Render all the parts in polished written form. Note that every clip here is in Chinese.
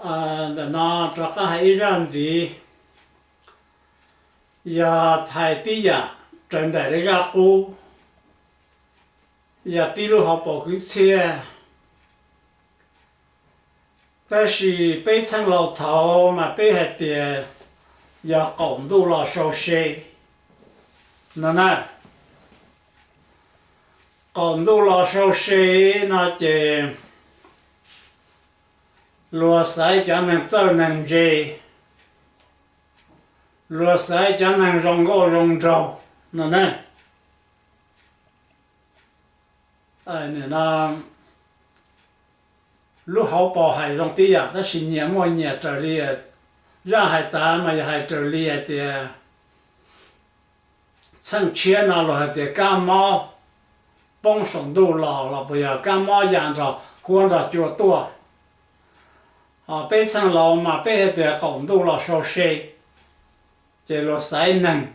那这个还让子呀太低呀，真的的呀高，呀低了好宝贵车，但是被称老头嘛被还的呀讲到了熟悉，那呢？讲到了熟悉那就。罗塞将能走能接，罗塞将能容我容着，那呢？你那路好包还容的呀，那是年末年这里，人还大嘛也还这里的，趁钱那了的感冒，帮上都老了，不要感冒养着，患着就多。被称老嘛，被的很多了熟悉，这了才能，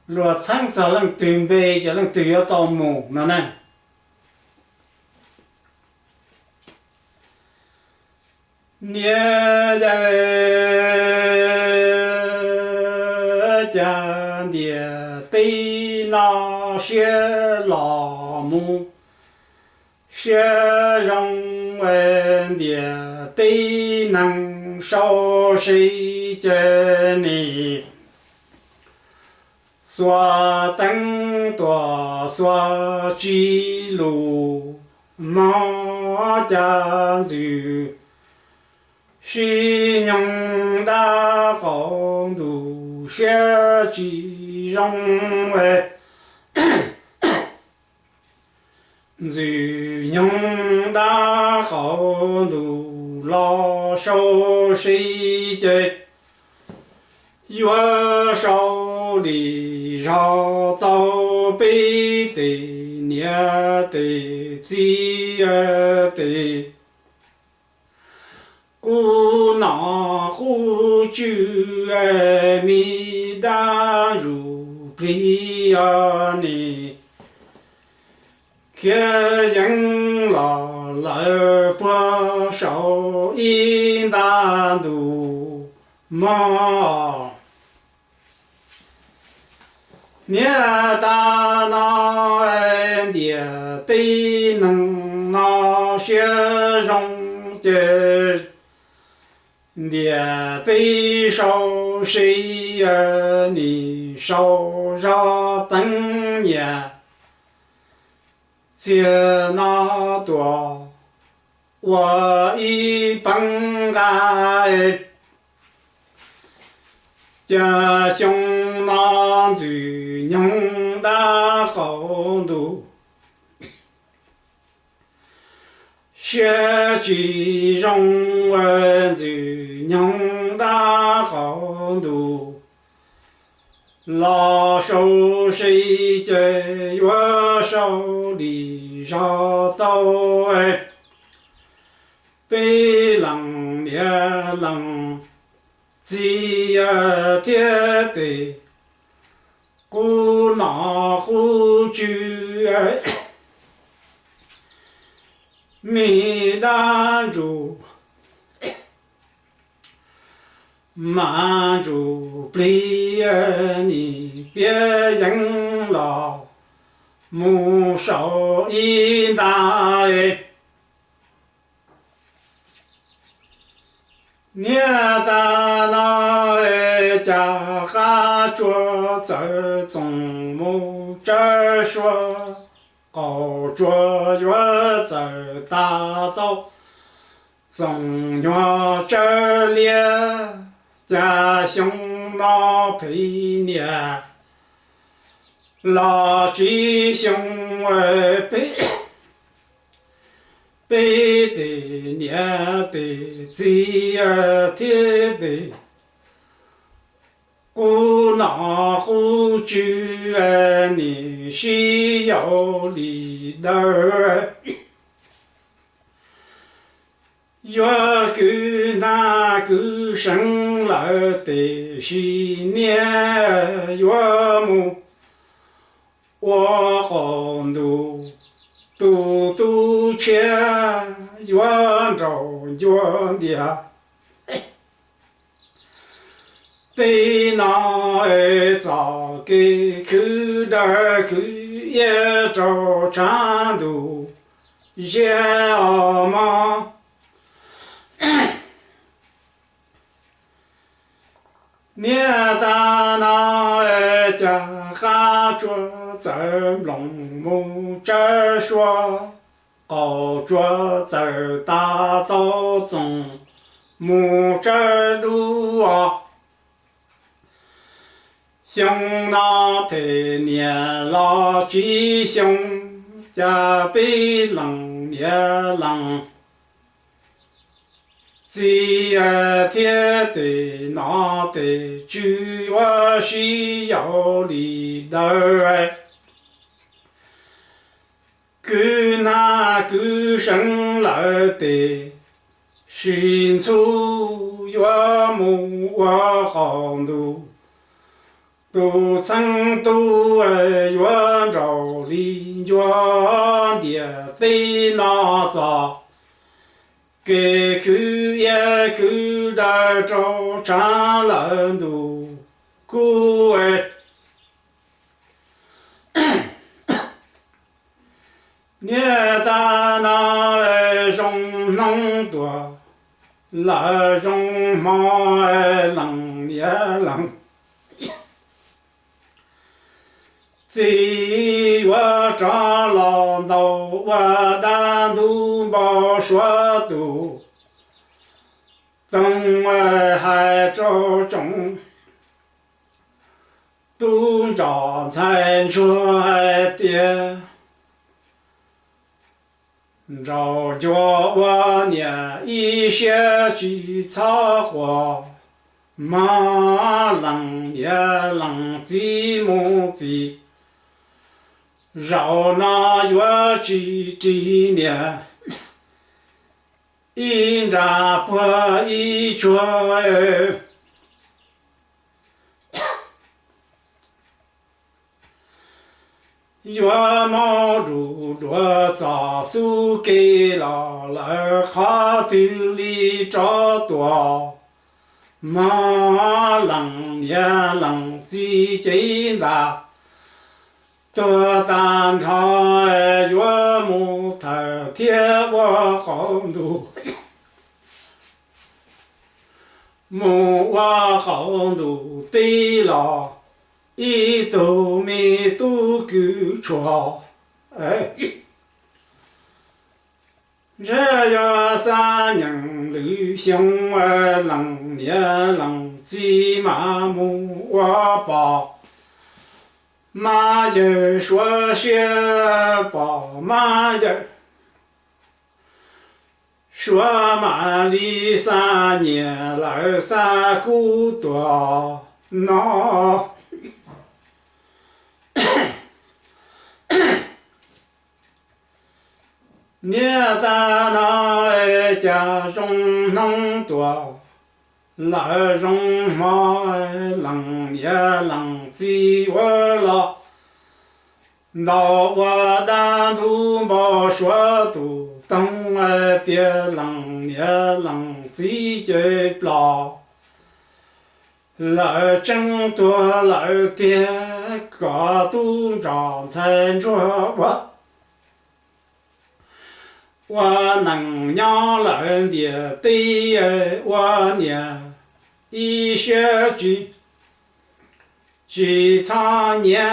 若称才能准备，就能对要到木那呢。年人家的对那些老木。学人文的对能熟悉着你，所等多所记录莫将就，是用的风度学记人为。最用的好多老熟悉的，越手里绕到背的捏的记的，古那胡酒米大如给呀你。客人来不少一大肚毛，面大那的对能那些容的，的对手谁呀你手上等年。接那多，我一本该，家乡那最用的好多，学习中文最用的好多。老熟悉这月手里绕到被冷也冷，几呀天的古那胡酒没拦住。瞒住不你别人了，木手一大你的那家哈着走总木这说，高着月走大道，总要这里。家乡老陪你，老弟兄儿背的念的最天的，古那胡酒你需要里的。越个那个生来的是年越母，我好多多钱远州远的，对那早给口袋口也找战斗也嘛。年大那家哈着在龙母这说，高着在大道中木这路啊，向那陪年老吉凶家被冷也冷。第二天的那的就我需要你来，跟那个生来的新出月木我好多，都曾都远着离远的在那早。给口也口袋着战烂都过哎，年大那容能多，来容马哎冷也冷，在我长老道我单独把说都，等我还着中，都着才出来的，着叫我念一些句草话，马冷也冷，寂寞寂。绕那月几年，一扎破一桌，月毛如罗早苏给了来哈头里找多，马冷也冷，几斤大。多单长月木头贴我好多，木我好多对了，一都没都够着，哎，这要三年流行冷也冷，鸡麻木我包。马儿说是宝马儿，说马里3年来3个多闹，年大那家中能多。来容马冷也冷，饥饿了，到我单独把说都等我的冷也冷，饥就不来挣多来的个都长才着我能养人的对我念一些句常年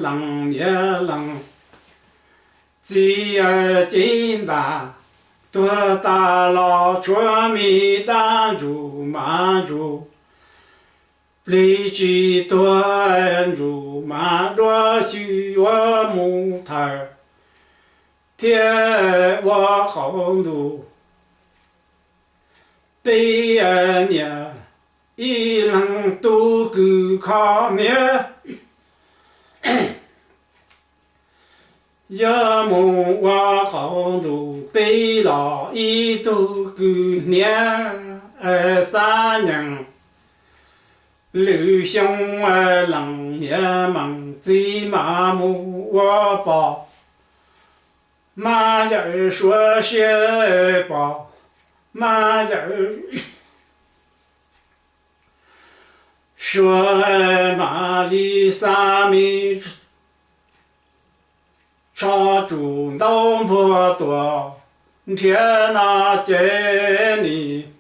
冷也冷，鸡儿金蛋多大了捉米单住满住，leej鸡多住满着许我木头天我好多，对年一人都够靠面，要么我好多对了一都够年3年，流行冷也猛，最麻木我包。马儿说些吧，马儿说马里萨米长住东坡多，天那见你。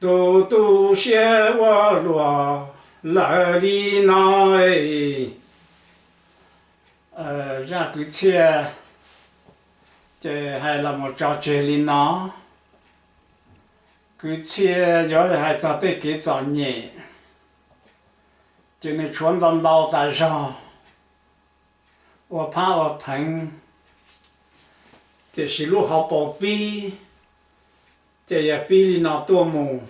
都写我罗哪里来？然个钱，这还那么找这里呢？个钱要是还找得给找你，就能穿到脑袋上。我怕我疼，这是路好宝贝，这也比你那多么。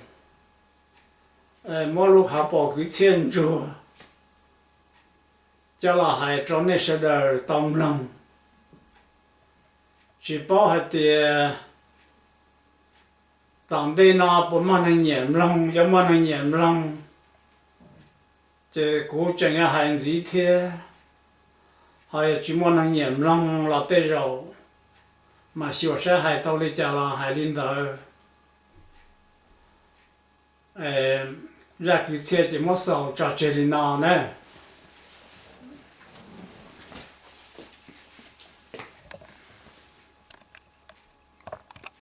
马路还包个钱住，叫了还找那些的当人，只包还得当地那不嘛能念人，也嘛能念人，这古镇也还几天，还有只么能念人老得肉，嘛小时还到了家了还领导，然个钱怎么少找这里拿呢？